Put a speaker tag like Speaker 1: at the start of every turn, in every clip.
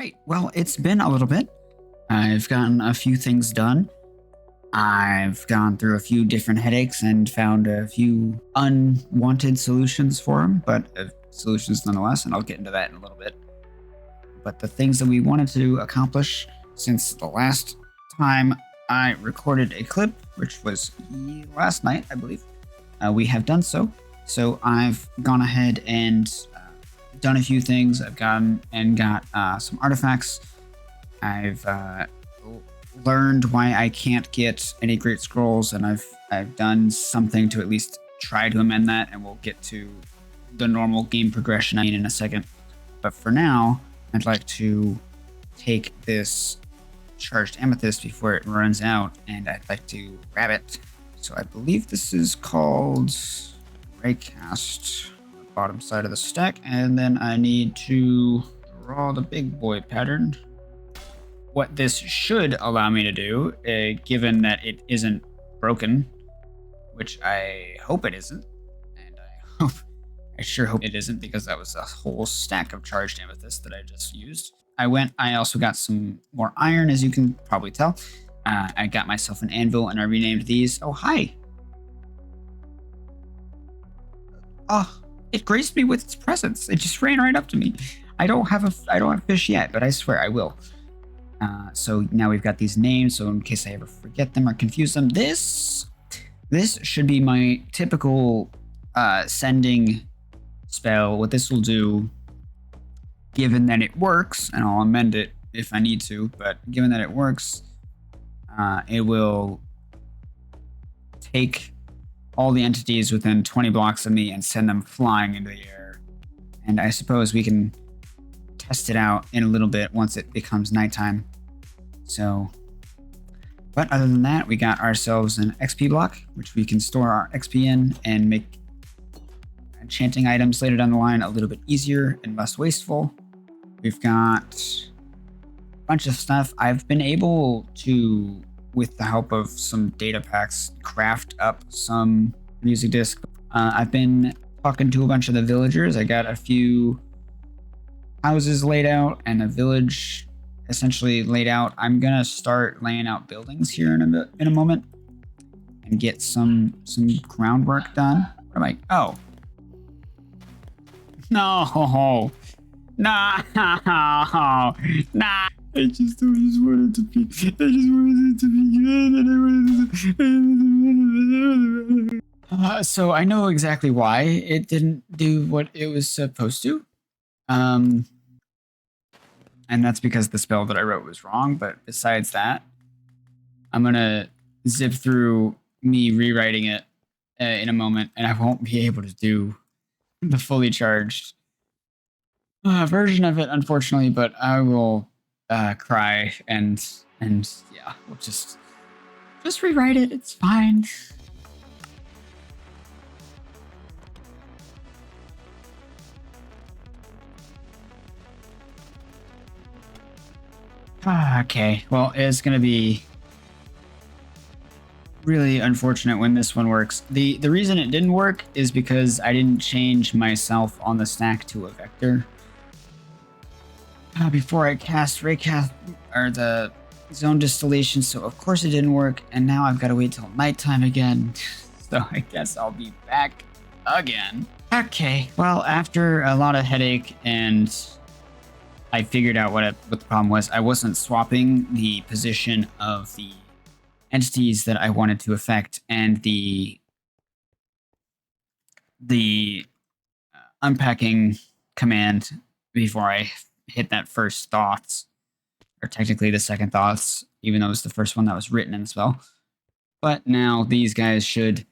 Speaker 1: right. Well, it's been a little bit. I've gotten a few things done. I've gone through a few different headaches and found a few unwanted solutions for them, but solutions nonetheless, and I'll get into that in a little bit. But the things that we wanted to accomplish since the last time I recorded a clip, which was last night, I believe, we have done so. So I've gone ahead and done a few things. I've gone and got some artifacts. I've learned why I can't get any great scrolls, and I've done something to at least try to amend that, and we'll get to the normal game progression in a second. But for now, I'd like to take this charged amethyst before it runs out, and I'd like to grab it. So I believe this is called Raycast, the bottom side of the stack, and then I need to draw the big boy pattern. What this should allow me to do, given that it isn't broken, which I hope it isn't, and I sure hope it isn't, because that was a whole stack of charged amethyst that I just used. I also got some more iron, as you can probably tell. I got myself an anvil, and I renamed these. Oh, hi. Oh, it graced me with its presence. It just ran right up to me. I don't have fish yet, but I swear I will. So now we've got these names, so in case I ever forget them or confuse them, this should be my typical sending spell. What this will do, given that it works, and I'll amend it if I need to, but given that it works, it will take all the entities within 20 blocks of me and send them flying into the air. And I suppose we can test it out in a little bit once it becomes nighttime. So, but other than that, we got ourselves an XP block, which we can store our XP in and make enchanting items later down the line a little bit easier and less wasteful. We've got a bunch of stuff. I've been able to, with the help of some data packs, craft up some music discs. I've been talking to a bunch of the villagers. I got a few houses laid out and a village essentially laid out. I'm gonna start laying out buildings here in a moment and get some groundwork done. What am I? Oh, no, nah. I just wanted it to be good, and I wanted so I know exactly why it didn't do what it was supposed to. And that's because the spell that I wrote was wrong. But besides that, I'm going to zip through me rewriting it in a moment, and I won't be able to do the fully charged version of it, unfortunately, but I will cry and yeah, we'll just rewrite it. It's fine. Okay, well, it's going to be really unfortunate when this one works. The reason it didn't work is because I didn't change myself on the stack to a vector before I cast Raycast or the zone distillation, so of course it didn't work, and now I've got to wait till nighttime again. So I guess I'll be back again. Okay, well, after a lot of headache and I figured out what the problem was. I wasn't swapping the position of the entities that I wanted to affect, and the unpacking command before I hit that first thoughts, or technically the second thoughts, even though it was the first one that was written in the spell. But now these guys should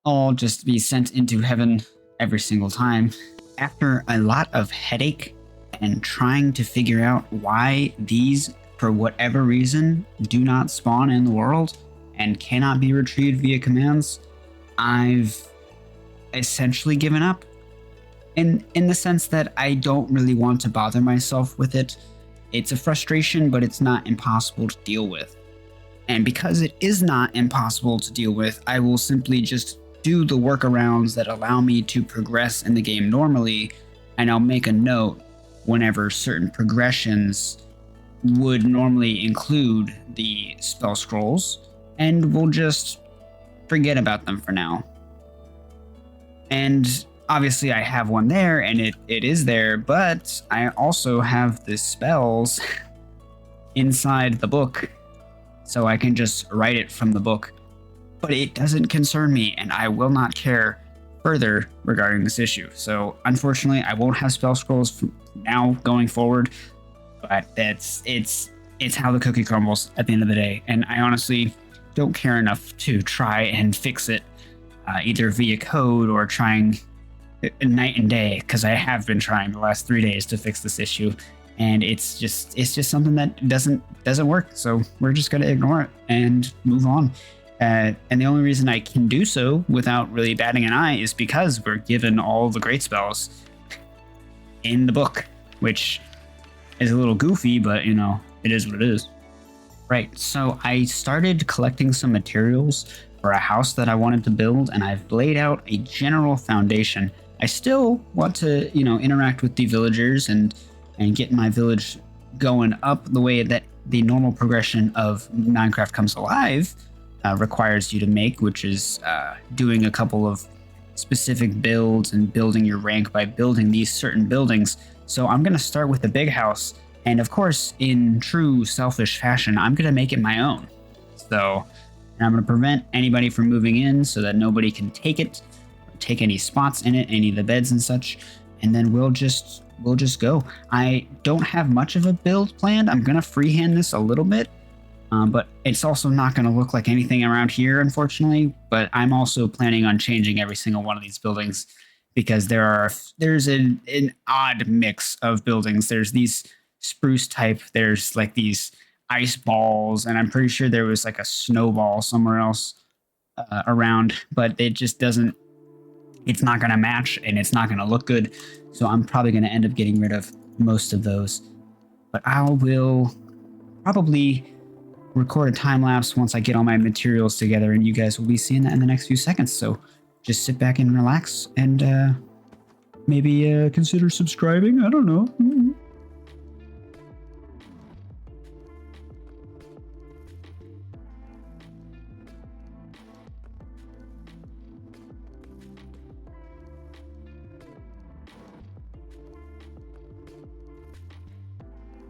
Speaker 1: all just be sent into heaven every single time. After a lot of headache and trying to figure out why these, for whatever reason, do not spawn in the world and cannot be retrieved via commands, I've essentially given up. In the sense that I don't really want to bother myself with it. It's a frustration, but it's not impossible to deal with. And because it is not impossible to deal with, I will simply just do the workarounds that allow me to progress in the game normally, and I'll make a note whenever certain progressions would normally include the spell scrolls, and we'll just forget about them for now. And obviously I have one there, and it is there, but I also have the spells inside the book, so I can just write it from the book. But it doesn't concern me, and I will not care further regarding this issue. So unfortunately, I won't have spell scrolls from now going forward, but it's how the cookie crumbles at the end of the day. And I honestly don't care enough to try and fix it, either via code or trying night and day, because I have been trying the last 3 days to fix this issue, and it's just something that doesn't work. So we're just gonna ignore it and move on. And the only reason I can do so without really batting an eye is because we're given all the great spells in the book, which is a little goofy, but you know, it is what it is. Right, so I started collecting some materials for a house that I wanted to build, and I've laid out a general foundation. I still want to, you know, interact with the villagers and get my village going up the way that the normal progression of Minecraft Comes Alive requires you to make, which is doing a couple of specific builds and building your rank by building these certain buildings. So I'm going to start with the big house, and of course, in true selfish fashion, I'm going to make it my own. So I'm going to prevent anybody from moving in so that nobody can take it, take any spots in it, any of the beds and such, and then we'll just go. I don't have much of a build planned. I'm going to freehand this a little bit. But it's also not going to look like anything around here, unfortunately. But I'm also planning on changing every single one of these buildings, because there's an odd mix of buildings. There's these spruce type, there's like these ice balls, and I'm pretty sure there was like a snowball somewhere else around, but it just doesn't, it's not going to match and it's not going to look good. So I'm probably going to end up getting rid of most of those. But I will probably record a time lapse once I get all my materials together, and you guys will be seeing that in the next few seconds. So just sit back and relax, and maybe consider subscribing. I don't know.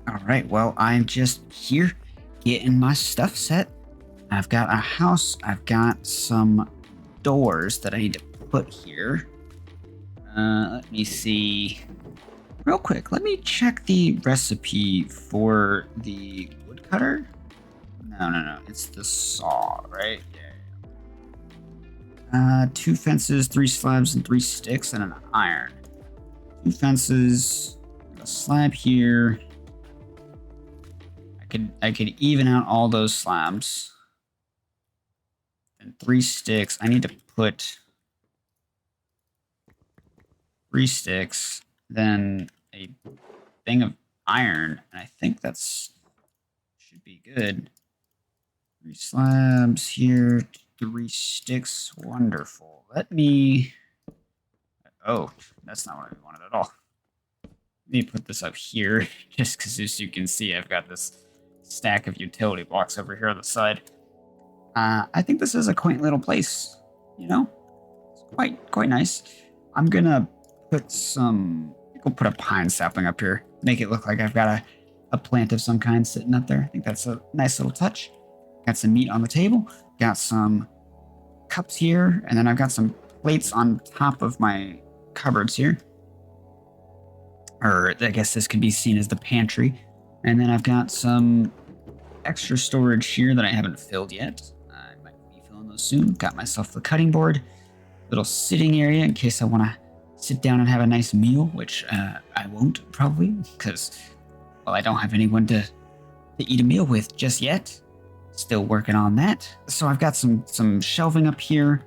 Speaker 1: All right, well, I'm just here getting my stuff set. I've got a house. I've got some doors that I need to put here. Let me see. Real quick, let me check the recipe for the woodcutter. No. It's the saw, right? Yeah. 2 fences, 3 slabs, and 3 sticks, and an iron. 2 fences, a slab here. I could even out all those slabs. And 3 sticks. I need to put 3 sticks, then a thing of iron, and I think that's should be good. 3 slabs here, 3 sticks. Wonderful. Let me. Oh, that's not what I wanted at all. Let me put this up here, just because as you can see, I've got this stack of utility blocks over here on the side. I think this is a quaint little place, you know? It's quite nice. I'm gonna put I'll put a pine sapling up here, make it look like I've got a plant of some kind sitting up there. I think that's a nice little touch. Got some meat on the table, got some cups here, and then I've got some plates on top of my cupboards here. Or I guess this could be seen as the pantry. And then I've got some extra storage here that I haven't filled yet. I might be filling those soon. Got myself the cutting board, little sitting area in case I want to sit down and have a nice meal, which I won't probably, because, well, I don't have anyone to eat a meal with just yet. Still working on that. So I've got some shelving up here.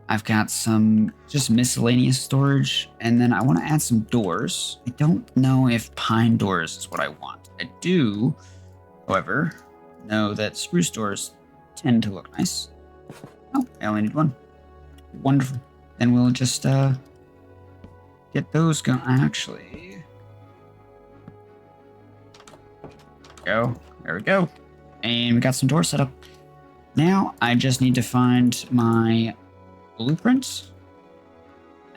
Speaker 1: I've got some just miscellaneous storage, and then I want to add some doors. I don't know if pine doors is what I want. I do, however, know that spruce doors tend to look nice. Oh, I only need 1. Wonderful. Then we'll just get those going. Actually, go. There we go. And we got some doors set up. Now I just need to find my blueprints.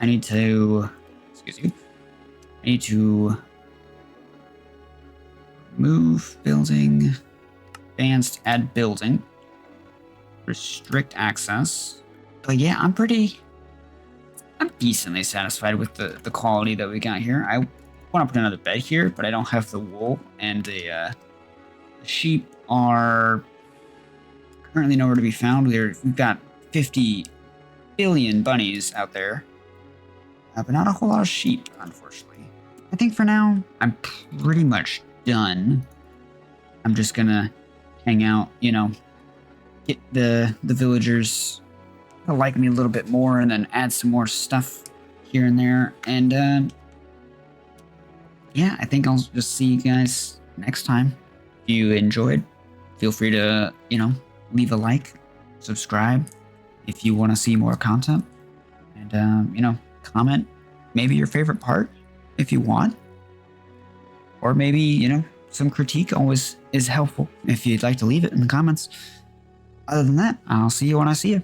Speaker 1: I need to, move building, advanced, add building, restrict access. But yeah, I'm decently satisfied with the quality that we got here. I want to put another bed here, but I don't have the wool, and the sheep are currently nowhere to be found. We've got 50 billion bunnies out there, but not a whole lot of sheep, unfortunately. I think for now, I'm pretty much done. I'm just gonna hang out, get the villagers to like me a little bit more, and then add some more stuff here and there. And yeah, I think I'll just see you guys next time. If you enjoyed, feel free to, leave a like, subscribe if you want to see more content, and, comment maybe your favorite part if you want, or maybe, some critique always is helpful if you'd like to leave it in the comments. Other than that, I'll see you when I see you.